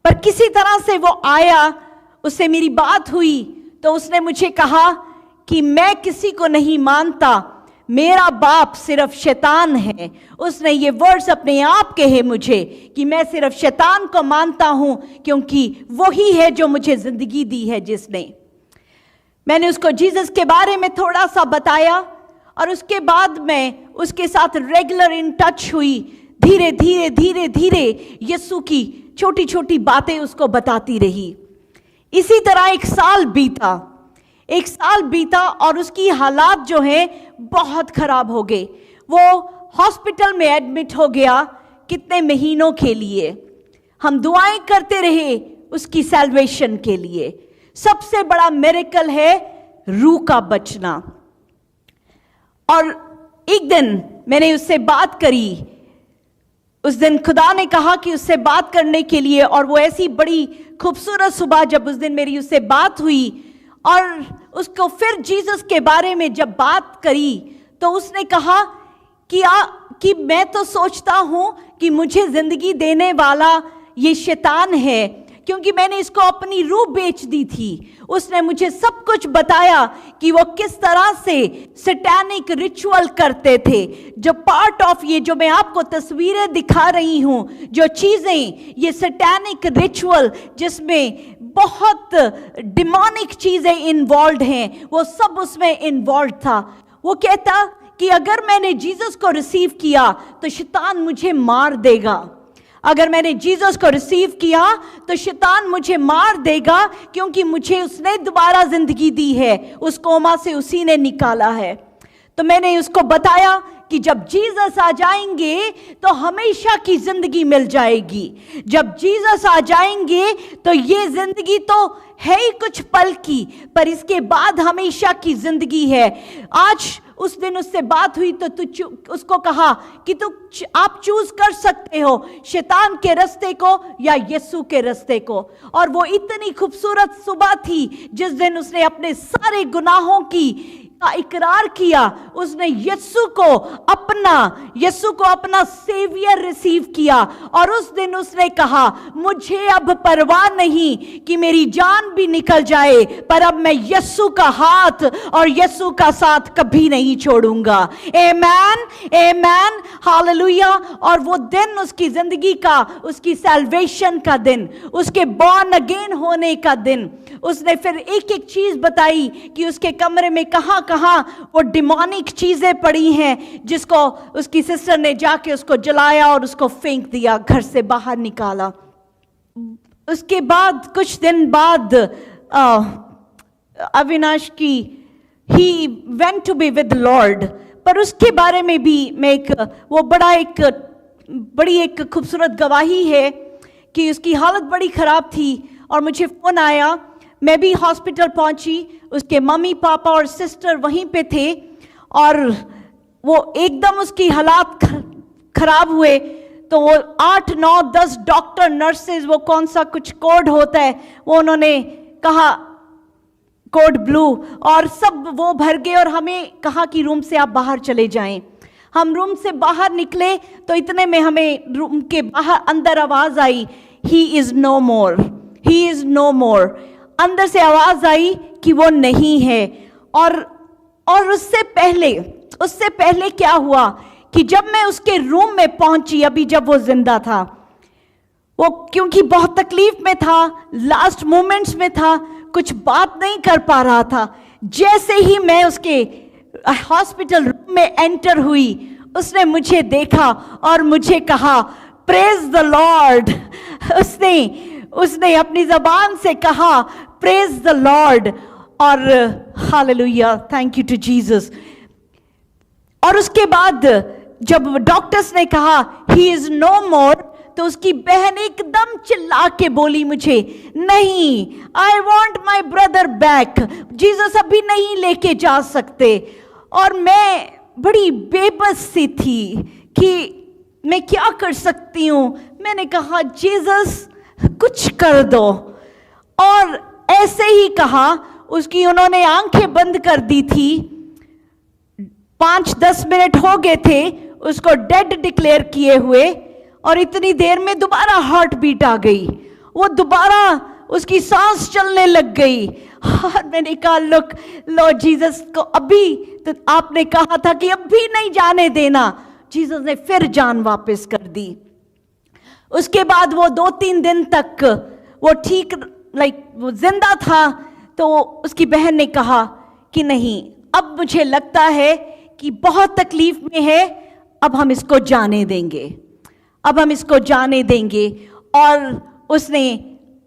पर किसी तरह से वो आया, उससे मेरी बात हुई तो उसने मुझे कहा कि मैं किसी को नहीं मानता, मेरा बाप सिर्फ शैतान है। उसने ये वर्ड्स अपने आप कहे मुझे कि मैं सिर्फ शैतान को मानता हूं क्योंकि वही है जो मुझे जिंदगी दी है जिसने। मैंने उसको जीसस के बारे में थोड़ा सा बताया और उसके बाद मैं उसके साथ रेगुलर इन टच हुई। धीरे धीरे धीरे धीरे यीशु की छोटी छोटी बातें उसको बताती रही। इसी तरह एक साल बीता और उसकी हालात जो है बहुत खराब हो गए। वो हॉस्पिटल में एडमिट हो गया कितने महीनों के लिए। हम दुआएं करते रहे उसकी सैल्वेशन के लिए। सबसे बड़ा मिरेकल है रूह का बचना। और एक दिन मैंने उससे बात करी। उस दिन खुदा ने कहा कि उससे बात करने के लिए, और वो ऐसी बड़ी खूबसूरत सुबह जब उस दिन मेरी उससे बात हुई और उसको फिर जीसस के बारे में जब बात करी तो उसने कहा कि मैं तो सोचता हूं कि मुझे जिंदगी देने वाला ये शैतान है क्योंकि मैंने इसको अपनी रूह बेच दी थी। उसने मुझे सब कुछ बताया कि वो किस तरह से सैटानिक रिचुअल करते थे। जो पार्ट ऑफ ये जो मैं आपको तस्वीरें दिखा रही हूं, जो चीजें ये सैटानिक रिचुअल जिसमें बहुत डिमोनिक चीजें इन्वॉल्व हैं, वो सब उसमें इन्वॉल्व था। वो कहता कि अगर मैंने जीसस को रिसीव किया तो शैतान मुझे मार देगा। अगर मैंने जीसस को रिसीव किया तो शैतान मुझे मार देगा क्योंकि मुझे उसने दोबारा जिंदगी दी है, उस कोमा से उसी ने निकाला है। तो मैंने उसको बताया कि जब जीसस आ जाएंगे तो हमेशा की जिंदगी मिल जाएगी। जब जीसस आ जाएंगे तो ये जिंदगी तो है ही कुछ पल की, पर इसके बाद हमेशा की जिंदगी है। आज उस दिन उससे बात हुई तो उसको कहा कि आप चूज कर सकते हो शैतान के रास्ते को या यीशु के रास्ते को। और वो इतनी खूबसूरत सुबह थी जिस दिन उसने अपने सारे गुनाहों की का इकरार किया। उसने यीशु को अपना सेवियर रिसीव किया और उस दिन उसने कहा मुझे अब परवाह नहीं कि मेरी जान भी निकल जाए, पर अब मैं यीशु का हाथ और यीशु का साथ कभी नहीं छोड़ूंगा। आमेन, आमेन, हालेलुया। और वो दिन उसकी जिंदगी का, उसकी सैल्वेशन का दिन, उसके बॉर्न अगेन होने का दिन। उसने फिर एक एक चीज बताई कि उसके कमरे में कहां कहां वो डिमोनिक चीजें पड़ी हैं, जिसको उसकी सिस्टर ने जाके उसको जलाया और उसको फेंक दिया, घर से बाहर निकाला। उसके बाद कुछ दिन बाद अविनाश की he went to be with Lord. पर उसके बारे में भी मैं बड़ी एक खूबसूरत गवाही है कि उसकी हालत बड़ी खराब थी और मुझे फोन आया। मैं भी हॉस्पिटल पहुंची, उसके मम्मी पापा और सिस्टर वहीं पे थे और वो एकदम उसकी हालात खराब हुए। तो वो 8, 9, 10 डॉक्टर, नर्सेज, वो कौन सा कुछ कोड होता है वो उन्होंने कहा, कोड ब्लू, और सब वो भर गए और हमें कहा कि रूम से आप बाहर चले जाएं। हम रूम से बाहर निकले तो इतने में हमें रूम के बाहर अंदर आवाज आई, he is no more, he is no more. अंदर से आवाज आई कि वो नहीं है। और उससे पहले क्या हुआ कि जब मैं उसके रूम में पहुंची, अभी जब वो जिंदा था, वो क्योंकि बहुत तकलीफ में था, लास्ट मोमेंट्स में था, कुछ बात नहीं कर पा रहा था। जैसे ही मैं उसके हॉस्पिटल रूम में एंटर हुई, उसने मुझे देखा और मुझे कहा प्रेज द लॉर्ड। उसने अपनी जबान से कहा प्रेज द लॉर्ड, और hallelujah, thank you to Jesus. और उसके बाद जब डॉक्टर्स ने कहा ही इज नो मोर, तो उसकी बहन एकदम चिल्ला के बोली मुझे, नहीं, I want my brother back, Jesus अभी नहीं लेके जा सकते। और मैं बड़ी बेबस सी थी कि मैं क्या कर सकती हूँ। मैंने कहा जीसस कुछ कर दो, और ऐसे ही कहा। उसकी उन्होंने आंखें बंद कर दी थी, 5-10 मिनट हो गए थे उसको डेड डिक्लेयर किए हुए, और इतनी देर में दोबारा हार्ट बीट आ गई, वो दोबारा उसकी सांस चलने लग गई। और मैंने कहा लुक लॉर्ड जीसस को अभी तो आपने कहा था कि अभी नहीं जाने देना। जीसस ने फिर जान वापस कर दी। उसके बाद वो 2-3 दिन तक वो ठीक वो जिंदा था। तो उसकी बहन ने कहा कि नहीं, अब मुझे लगता है कि बहुत तकलीफ में है, अब हम इसको जाने देंगे, अब हम इसको जाने देंगे। और उसने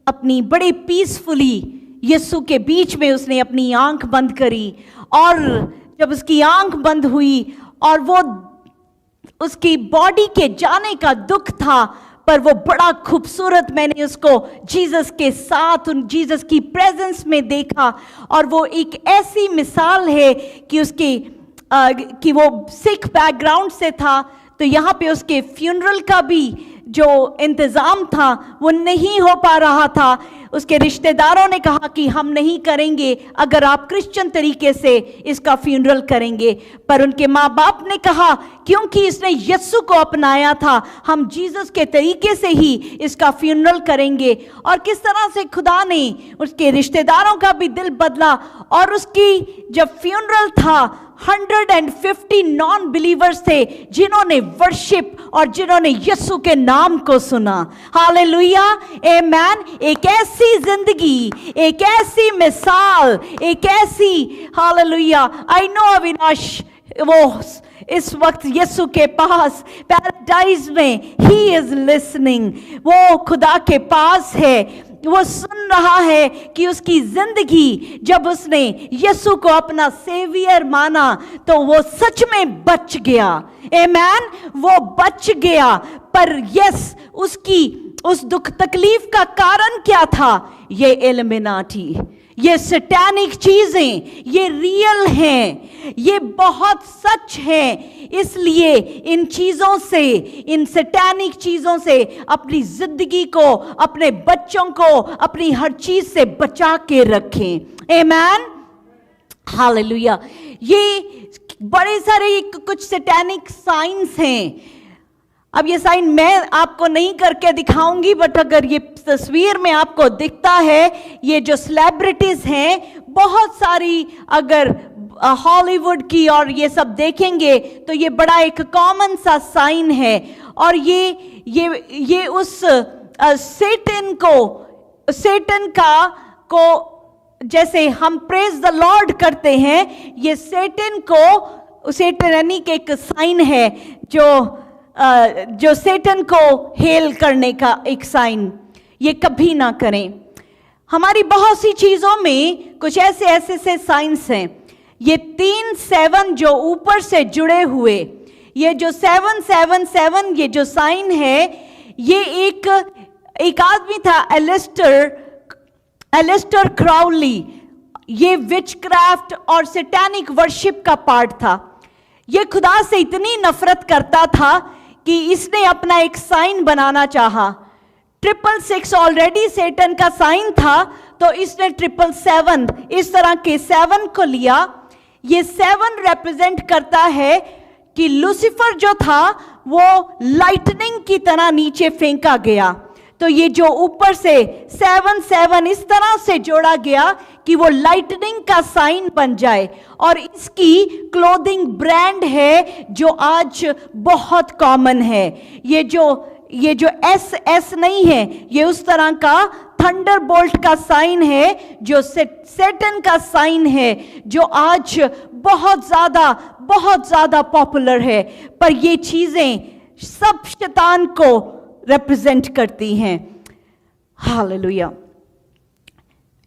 अपनी बड़े पीसफुली यीशु के बीच में उसने अपनी आंख बंद करी, और जब उसकी आंख बंद हुई और वो उसकी बॉडी के जाने का दुख था, पर वो बड़ा खूबसूरत मैंने उसको जीसस के साथ, उन जीसस की प्रेजेंस में देखा। और वो एक ऐसी मिसाल है कि उसकी कि वो सिख बैकग्राउंड से था, तो यहाँ पे उसके फ्यूनरल का भी जो इंतज़ाम था वो नहीं हो पा रहा था। उसके रिश्तेदारों ने कहा कि हम नहीं करेंगे अगर आप क्रिश्चियन तरीके से इसका फ्यूनरल करेंगे, पर उनके माँ बाप ने कहा क्योंकि इसने यीशु को अपनाया था, हम जीसस के तरीके से ही इसका फ्यूनरल करेंगे। और किस तरह से खुदा ने उसके रिश्तेदारों का भी दिल बदला, और उसकी जब फ्यूनरल था 150 नॉन बिलीवर्स थे जिन्होंने वर्शिप और जिन्होंने यीशु के नाम को सुना। हालेलुया, आमेन। एक ऐसी जिंदगी, एक ऐसी मिसाल, एक ऐसी, हालेलुया। आई नो अविनाश वो इस वक्त यीशु के पास पैराडाइज में, ही इज लिसनिंग, वो खुदा के पास है, वो सुन रहा है कि उसकी जिंदगी जब उसने यीशु को अपना सेवियर माना तो वो सच में बच गया। आमेन, वो बच गया। पर यस, उसकी उस दुख तकलीफ का कारण क्या था? ये इल्यूमिनाटी, ये सैतानिक चीजें, ये रियल हैं, ये बहुत सच हैं। इसलिए इन चीजों से, इन सैतानिक चीजों से अपनी जिंदगी को, अपने बच्चों को, अपनी हर चीज से बचा के रखें। आमेन, हालेलुया। ये बड़े सारे कुछ सैतानिक साइंस हैं। अब ये साइन मैं आपको नहीं करके दिखाऊंगी, बट अगर ये तस्वीर में आपको दिखता है, ये जो सेलिब्रिटीज हैं बहुत सारी, अगर हॉलीवुड की और ये सब देखेंगे तो ये बड़ा एक कॉमन सा साइन है। और ये उस सेटन को जैसे हम प्रेज द लॉर्ड करते हैं, ये सेटन यानी कि एक साइन है जो सेटन को हेल करने का एक साइन। ये कभी ना करें। हमारी बहुत सी चीजों में कुछ ऐसे साइंस हैं। ये 3-7 जो ऊपर से जुड़े हुए, ये जो 777 ये जो साइन है, ये एक आदमी था एलिस्टर क्राउली। ये विचक्राफ्ट और सैतानिक वर्शिप का पार्ट था। ये खुदा से इतनी नफरत करता था कि इसने अपना एक साइन बनाना चाहा। 666 ऑलरेडी सेटन का साइन था, तो इसने 777 इस तरह के 7 को लिया। ये 7 रिप्रेजेंट करता है कि लूसीफर जो था वो लाइटनिंग की तरह नीचे फेंका गया। तो ये जो ऊपर से 7 इस तरह से जोड़ा गया कि वो लाइटनिंग का साइन बन जाए। और इसकी क्लोथिंग ब्रांड है जो आज बहुत कॉमन है। ये जो एस नहीं है, ये उस तरह का थंडरबोल्ट का साइन है, जो सैटन का साइन है, जो आज बहुत ज्यादा पॉपुलर है। पर ये चीजें सब शैतान को रिप्रेजेंट करती हैं। हालेलुया।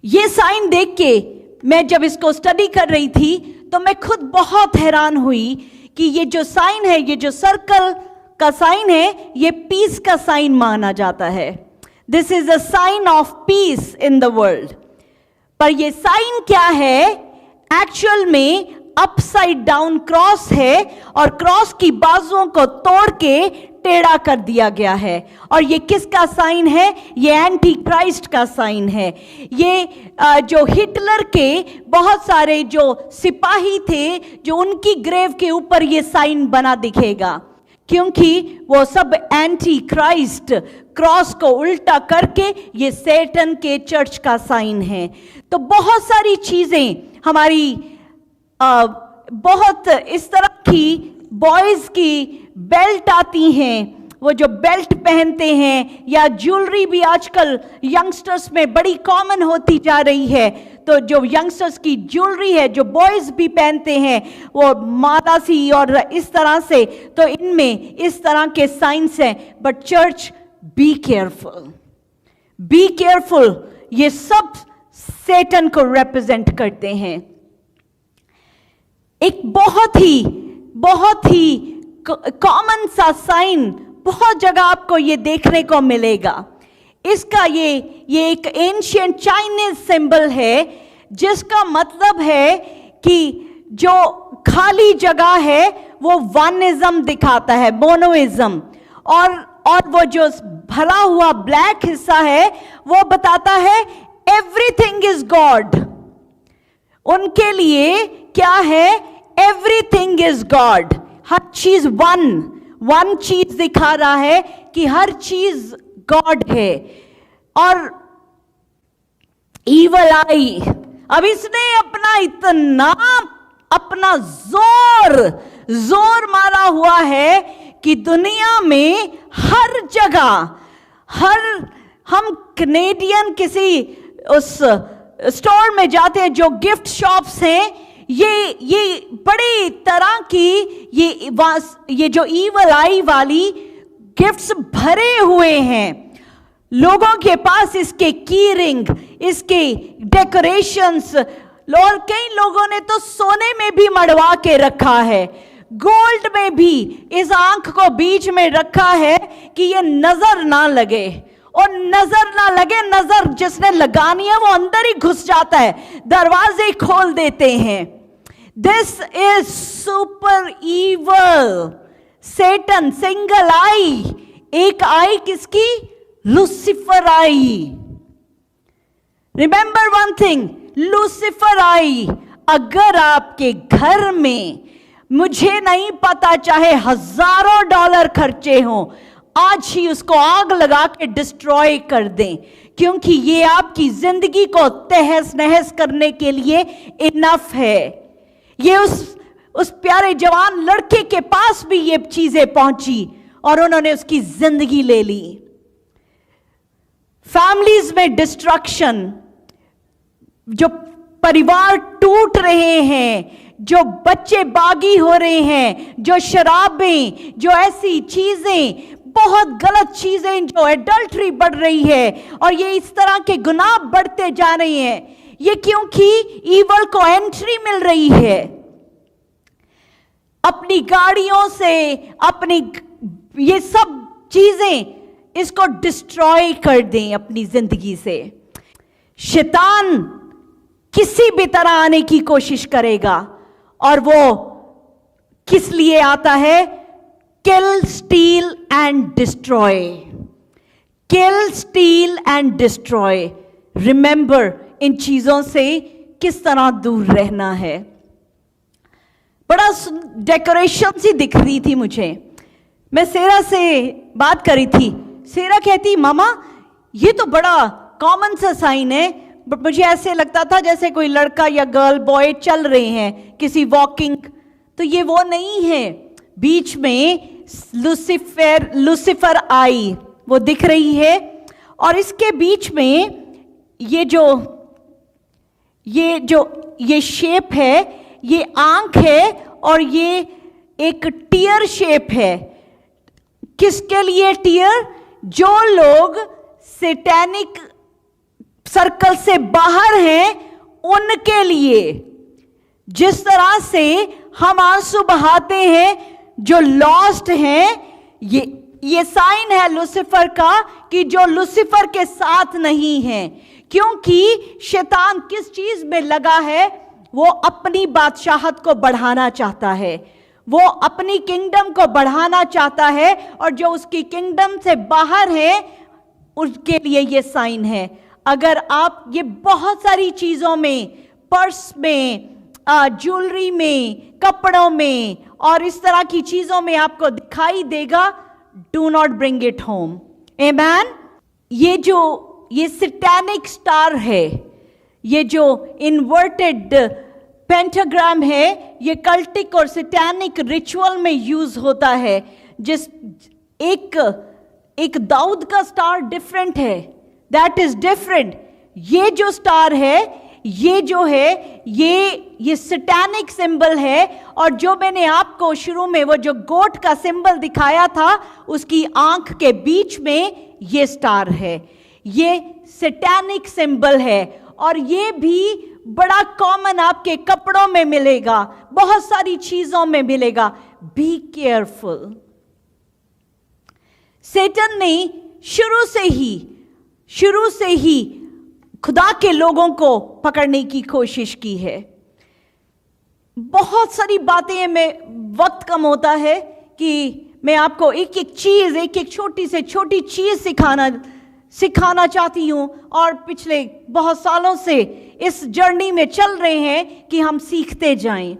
ये साइन देख के मैं जब इसको स्टडी कर रही थी तो मैं खुद बहुत हैरान हुई कि ये जो साइन है, ये जो सर्कल का साइन है, ये पीस का साइन माना जाता है। This is a sign of peace in the world. पर ये साइन क्या है? एक्चुअल में अपसाइड डाउन क्रॉस है और क्रॉस की बाजुओं को तोड़ के टेढ़ा कर दिया गया है। और ये किसका साइन है? ये एंटी क्राइस्ट का साइन है। ये जो हिटलर के बहुत सारे जो सिपाही थे, जो उनकी ग्रेव के ऊपर ये साइन बना दिखेगा, क्योंकि वो सब एंटी क्राइस्ट, क्रॉस को उल्टा करके ये सैटन के चर्च का साइन है। तो बहुत सारी चीजें हमारी बहुत इस तरह की बॉयज की बेल्ट आती हैं, वो जो बेल्ट पहनते हैं, या ज्वेलरी भी आजकल यंगस्टर्स में बड़ी कॉमन होती जा रही है। तो जो यंगस्टर्स की ज्वेलरी है, जो बॉयज भी पहनते हैं, वो माला सी और इस तरह से, तो इनमें इस तरह के साइंस हैं। But church, be careful, be careful. ये सब सैटन को रिप्रेजेंट करते हैं। एक बहुत ही कॉमन सा साइन बहुत जगह आपको ये देखने को मिलेगा। इसका ये एक एंशिएंट चाइनीज सिंबल है, जिसका मतलब है कि जो खाली जगह है वो वनिज्म दिखाता है, मोनोइज्म। और वो जो भरा हुआ ब्लैक हिस्सा है वो बताता है एवरीथिंग इज गॉड। उनके लिए क्या है? Everything is God. हर चीज वन चीज दिखा रहा है कि हर चीज गॉड है। और ईवल आई, अब इसने अपना जोर मारा हुआ है कि दुनिया में हर जगह, हम कनेडियन किसी उस स्टोर में जाते हैं जो गिफ्ट शॉप्स हैं, ये बड़ी तरह की ये जो ईवल आई वाली गिफ्ट्स भरे हुए हैं। लोगों के पास इसके की रिंग, इसके डेकोरेशंस, और कई लोगों ने तो सोने में भी मड़वा के रखा है, गोल्ड में भी इस आंख को बीच में रखा है कि ये नजर ना लगे। और नजर जिसने लगानी है वो अंदर ही घुस जाता है, दरवाजे खोल देते हैं। This is super evil. Satan, single eye, एक आई किसकी? Lucifer eye. Remember one thing, Lucifer eye अगर आपके घर में, मुझे नहीं पता चाहे हजारों डॉलर खर्चे हों, आज ही उसको आग लगा के डिस्ट्रॉय कर दें, क्योंकि ये आपकी जिंदगी को तहस नहस करने के लिए इनफ है। ये उस प्यारे जवान लड़के के पास भी ये चीजें पहुंची और उन्होंने उसकी जिंदगी ले ली। फैमिलीज में डिस्ट्रक्शन, जो परिवार टूट रहे हैं, जो बच्चे बागी हो रहे हैं, जो शराबें, जो ऐसी चीजें, बहुत गलत चीजें, जो एडल्ट्री बढ़ रही है, और ये इस तरह के गुनाह बढ़ते जा रहे हैं, ये क्योंकि ईवल को एंट्री मिल रही है। अपनी गाड़ियों से, अपनी ये सब चीजें इसको डिस्ट्रॉय कर दें अपनी जिंदगी से। शैतान किसी भी तरह आने की कोशिश करेगा, और वो किस लिए आता है? Kill, steal and destroy. Kill, steal and destroy. Remember, इन चीजों से किस तरह दूर रहना है। बड़ा डेकोरेशन सी दिख रही थी मुझे। मैं सेरा से बात करी थी, सेरा कहती, मामा ये तो बड़ा कॉमन सा साइन है, बट मुझे ऐसे लगता था जैसे कोई लड़का या गर्ल बॉय चल रहे हैं किसी वॉकिंग। तो ये वो नहीं है। बीच में लूसीफर आई वो दिख रही है, और इसके बीच में ये शेप है, ये आंख है और ये एक टीयर शेप है। किसके लिए टीयर? जो लोग सैटेनिक सर्कल से बाहर हैं उनके लिए। जिस तरह से हम आंसू बहाते हैं जो लॉस्ट हैं, ये साइन है लूसीफर का कि जो लूसीफर के साथ नहीं है। क्योंकि शैतान किस चीज में लगा है? वो अपनी बादशाहत को बढ़ाना चाहता है, वो अपनी किंगडम को बढ़ाना चाहता है, और जो उसकी किंगडम से बाहर है उसके लिए ये साइन है। अगर आप ये बहुत सारी चीजों में, पर्स में, ज्वेलरी में, कपड़ों में और इस तरह की चीजों में आपको दिखाई देगा, do not bring it home. Amen. ये सैटेनिक स्टार है, ये जो इन्वर्टेड पेंटाग्राम है, ये कल्टिक और सैटेनिक रिचुअल में यूज होता है। जिस एक दाऊद का स्टार डिफरेंट है, दैट इज डिफरेंट। ये जो स्टार है, ये जो है, ये सैटेनिक सिंबल है। और जो मैंने आपको शुरू में वो जो गोट का सिंबल दिखाया था, उसकी आंख के बीच में ये स्टार है, ये सैटेनिक सिंबल है। और ये भी बड़ा कॉमन आपके कपड़ों में मिलेगा, बहुत सारी चीजों में मिलेगा। Be careful. सैटन ने शुरू से ही खुदा के लोगों को पकड़ने की कोशिश की है। बहुत सारी बातें, में वक्त कम होता है कि मैं आपको एक एक चीज, एक एक छोटी से छोटी चीज सिखाना चाहती हूं। और पिछले बहुत सालों से इस जर्नी में चल रहे हैं कि हम सीखते जाएं।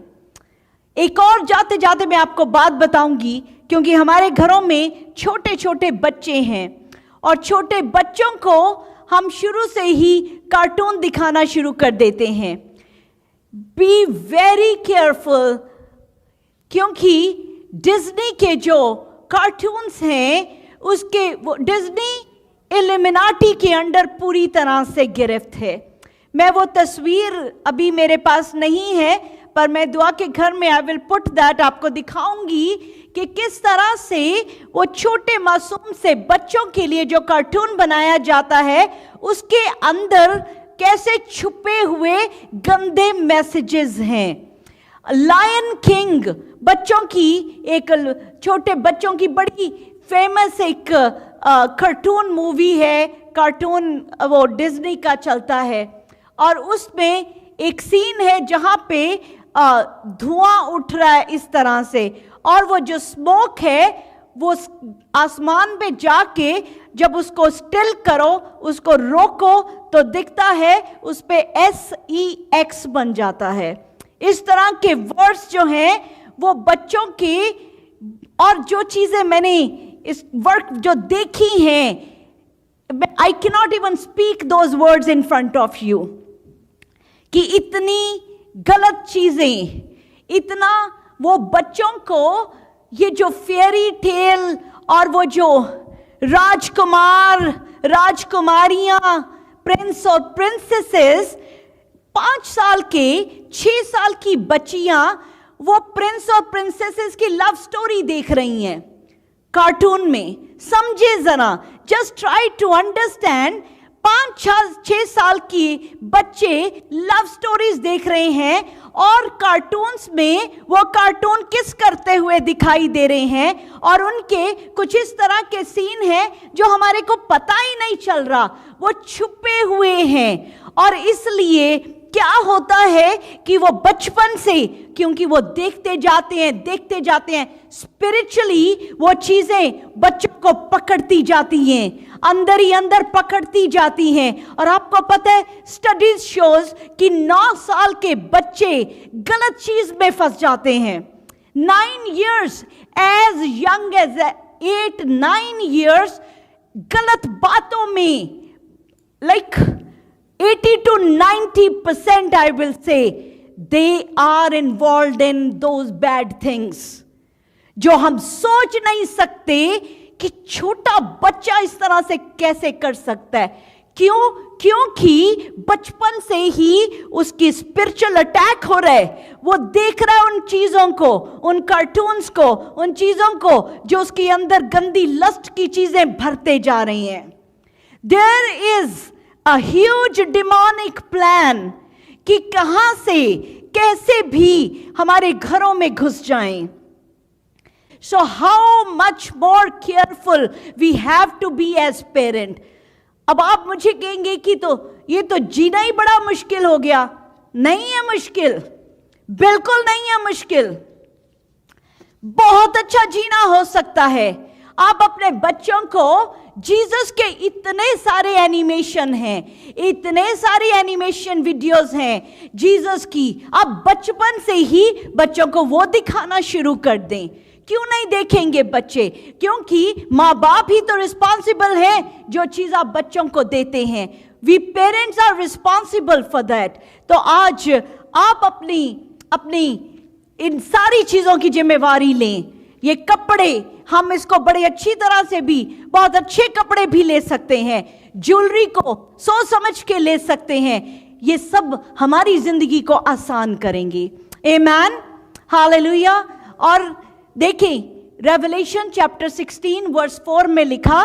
एक और जाते जाते मैं आपको बात बताऊंगी, क्योंकि हमारे घरों में छोटे छोटे बच्चे हैं और छोटे बच्चों को हम शुरू से ही कार्टून दिखाना शुरू कर देते हैं। बी वेरी केयरफुल, क्योंकि डिज्नी के जो कार्टून्स हैं, उसके वो डिज्नी इल्यूमिनाटी के अंडर पूरी तरह से गिरफ्त है। मैं वो तस्वीर अभी मेरे पास नहीं है, पर मैं दुआ के घर में आई विल पुट दैट, आपको दिखाऊंगी कि किस तरह से वो छोटे मासूम से बच्चों के लिए जो कार्टून बनाया जाता है, उसके अंदर कैसे छुपे हुए गंदे मैसेजेस हैं। लायन किंग बच्चों की, एक छोटे बच्चों की बड़ी फेमस एक कार्टून मूवी है, कार्टून वो डिज्नी का चलता है। और उसमें एक सीन है जहां पे धुआं उठ रहा है इस तरह से, और वो जो स्मोक है वो आसमान पे जाके जब उसको स्टिल करो, उसको रोको, तो दिखता है उस पे SEX बन जाता है। इस तरह के वर्ड्स जो हैं वो बच्चों के, और जो चीजें मैंने इस वर्क जो देखी हैं, I can not even speak those words in front of you, कि इतनी गलत चीजें, इतना वो बच्चों को ये जो फेयरी टेल और वो जो राजकुमार, राजकुमारियां, प्रिंस और प्रिंसेसेस, 5 साल के 6 साल की बच्चियां वो प्रिंस और प्रिंसेसेस की लव स्टोरी देख रही हैं कार्टून में। समझे जरा, जस्ट ट्राई टू अंडरस्टैंड। 5-6 साल की बच्चे लव स्टोरीज देख रहे हैं, और कार्टून्स में वो कार्टून किस करते हुए दिखाई दे रहे हैं, और उनके कुछ इस तरह के सीन हैं जो हमारे को पता ही नहीं चल रहा, वो छुपे हुए हैं। और इसलिए क्या होता है कि वो बचपन से, क्योंकि वो देखते जाते हैं, स्पिरिचुअली वो चीजें बच्चों को पकड़ती जाती हैं, अंदर ही अंदर पकड़ती जाती हैं। और आपको पता है, स्टडीज शोज कि 9 साल के बच्चे गलत चीज में फंस जाते हैं। 9 years, as young as 8-9 years, गलत बातों में, like 80 to 90% I will say, they are involved in those bad things, जो हम सोच नहीं सकते कि छोटा बच्चा इस तरह से कैसे कर सकता है। क्यों? क्योंकि बचपन से ही उसकी स्पिरिचुअल अटैक हो रहा है। वो देख रहा है उन चीजों को, उन कार्टून्स को, उन चीजों को जो उसके अंदर गंदी लस्ट की चीजें भरते जा रही हैं। There is a huge demonic plan कि कहां से कैसे भी हमारे घरों में घुस जाएं। So how much more careful we have to be as parent। अब आप मुझे कहेंगे कि तो ये तो जीना ही बड़ा मुश्किल हो गया। नहीं है मुश्किल, बिल्कुल नहीं है मुश्किल, बहुत अच्छा जीना हो सकता है। आप अपने बच्चों को जीसस के इतने सारे एनिमेशन हैं, इतने सारे एनिमेशन वीडियोस हैं जीसस की, आप बचपन से ही बच्चों को वो दिखाना शुरू कर दें। क्यों नहीं देखेंगे बच्चे? क्योंकि माँ बाप ही तो रिस्पॉन्सिबल है जो चीज आप बच्चों को देते हैं। We parents are responsible for that. तो आज आप अपनी इन सारी चीजों की जिम्मेवारी लें। ये कपड़े हम इसको बड़े अच्छी तरह से भी, बहुत अच्छे कपड़े भी ले सकते हैं, ज्वेलरी को सोच समझ के ले सकते हैं। ये सब हमारी जिंदगी को आसान करेंगे। Amen, hallelujah. और देखें रेवलेशन चैप्टर 16 वर्स 4 में लिखा,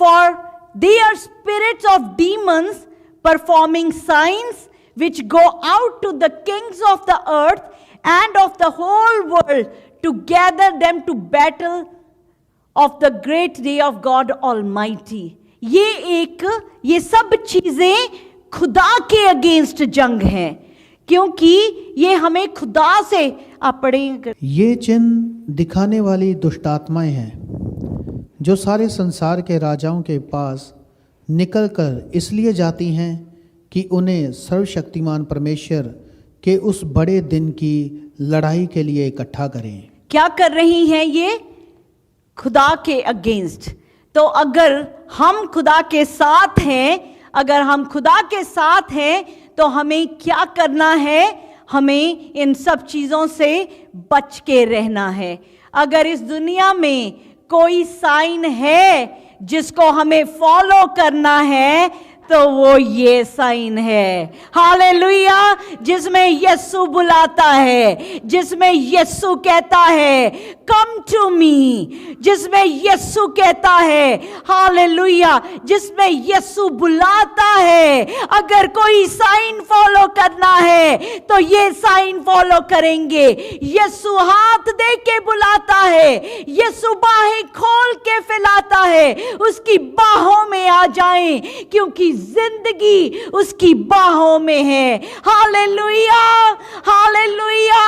for they are spirits of demons performing signs which go out to the kings of the earth and of the whole world to gather them to battle of the great day of God Almighty. ये सब चीजें खुदा के against जंग हैं, क्योंकि ये हमें खुदा से पढ़ेंगे। ये चिन्ह दिखाने वाली दुष्टात्माएं हैं जो सारे संसार के राजाओं के पास निकलकर इसलिए जाती हैं कि उन्हें सर्वशक्तिमान परमेश्वर के उस बड़े दिन की लड़ाई के लिए इकट्ठा करें। क्या कर रही हैं ये? खुदा के अगेंस्ट। तो अगर हम खुदा के साथ हैं, अगर हम खुदा के साथ हैं तो हमें क्या करना है? हमें इन सब चीजों से बच के रहना है। अगर इस दुनिया में कोई साइन है जिसको हमें फॉलो करना है तो वो ये साइन है, हालेलुया, जिसमें यीशु बुलाता है, जिसमें यीशु कहता है कम टू मी, जिसमें यीशु कहता है हालेलुया, जिसमें यीशु बुलाता है। अगर कोई साइन फॉलो करना है तो ये साइन फॉलो करेंगे। यीशु हाथ दे के बुलाता है, यीशु बाहें खोल के फैलाता है, उसकी बाहों में आ जाएं, क्योंकि जिंदगी उसकी बाहों में है। Hallelujah, hallelujah,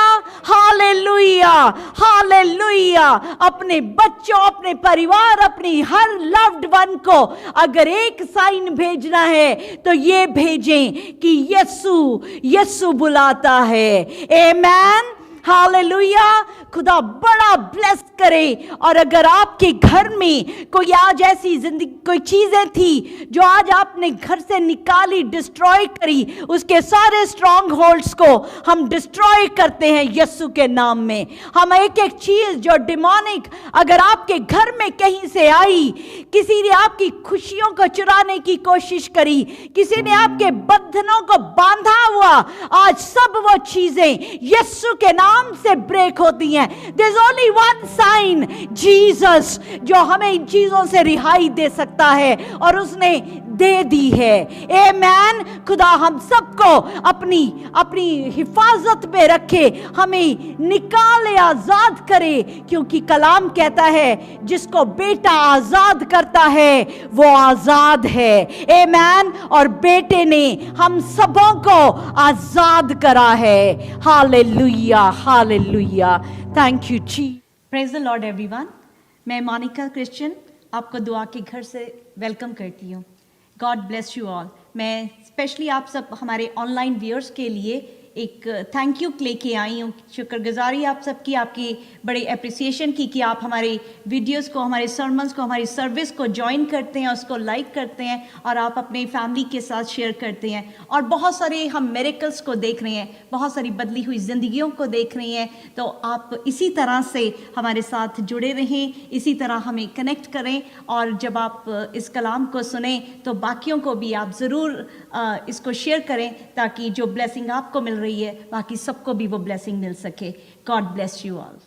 hallelujah, hallelujah. अपने बच्चों, अपने परिवार, अपनी हर लव्ड वन को अगर एक साइन भेजना है तो ये भेजें कि यीशु बुलाता है। आमेन, हालेलुया। खुदा बड़ा ब्लेस करे। और अगर आपके घर में कोई आज ऐसी जिंदगी कोई चीजें थी जो आज आपने घर से निकाली, डिस्ट्रॉय करी, उसके सारे स्ट्रॉन्ग होल्ड्स को हम डिस्ट्रॉय करते हैं यीशु के नाम में। हम एक एक चीज जो डिमोनिक अगर आपके घर में कहीं से आई, किसी ने आपकी खुशियों को चुराने की कोशिश करी, किसी ने आपके बंधनों को बांधा हुआ, आज सब वो चीजें यीशु के नाम से ब्रेक होती हैं। There's only one sign, Jesus, जो हमें इन चीजों से रिहाई दे सकता है और उसने दे दी है। आमेन। खुदा हम सबको अपनी हिफाजत में रखे, हमें निकाले, आजाद करे, क्योंकि कलाम कहता है जिसको बेटा आजाद करता है वो आजाद है। आमेन। और बेटे ने हम सबों को आजाद करा है। Hallelujah, hallelujah. Thank you ji. Praise the Lord everyone. मैं मोनिका क्रिश्चियन आपको दुआ के घर से वेलकम करती हूँ। God bless you all. मैं स्पेशली आप सब हमारे ऑनलाइन व्यूअर्स के लिए एक थैंक यू लेके आई हूँ। शुक्रगुजारी आप सबकी, आपकी बड़ी अप्रिसिएशन की कि आप हमारे वीडियोस को, हमारे सरमन्स को, हमारी सर्विस को ज्वाइन करते हैं, उसको लाइक करते हैं और आप अपने फैमिली के साथ शेयर करते हैं। और बहुत सारे हम मिरेकल्स को देख रहे हैं, बहुत सारी बदली हुई ज़िंदगियों को देख रहे हैं। तो आप इसी तरह से हमारे साथ जुड़े रहें, इसी तरह हमें कनेक्ट करें, और जब आप इस कलाम को सुने तो बाकियों को भी आप ज़रूर इसको शेयर करें, ताकि जो ब्लेसिंग आपको मिल रही है बाकी सबको भी वो ब्लेसिंग मिल सके। God bless you all.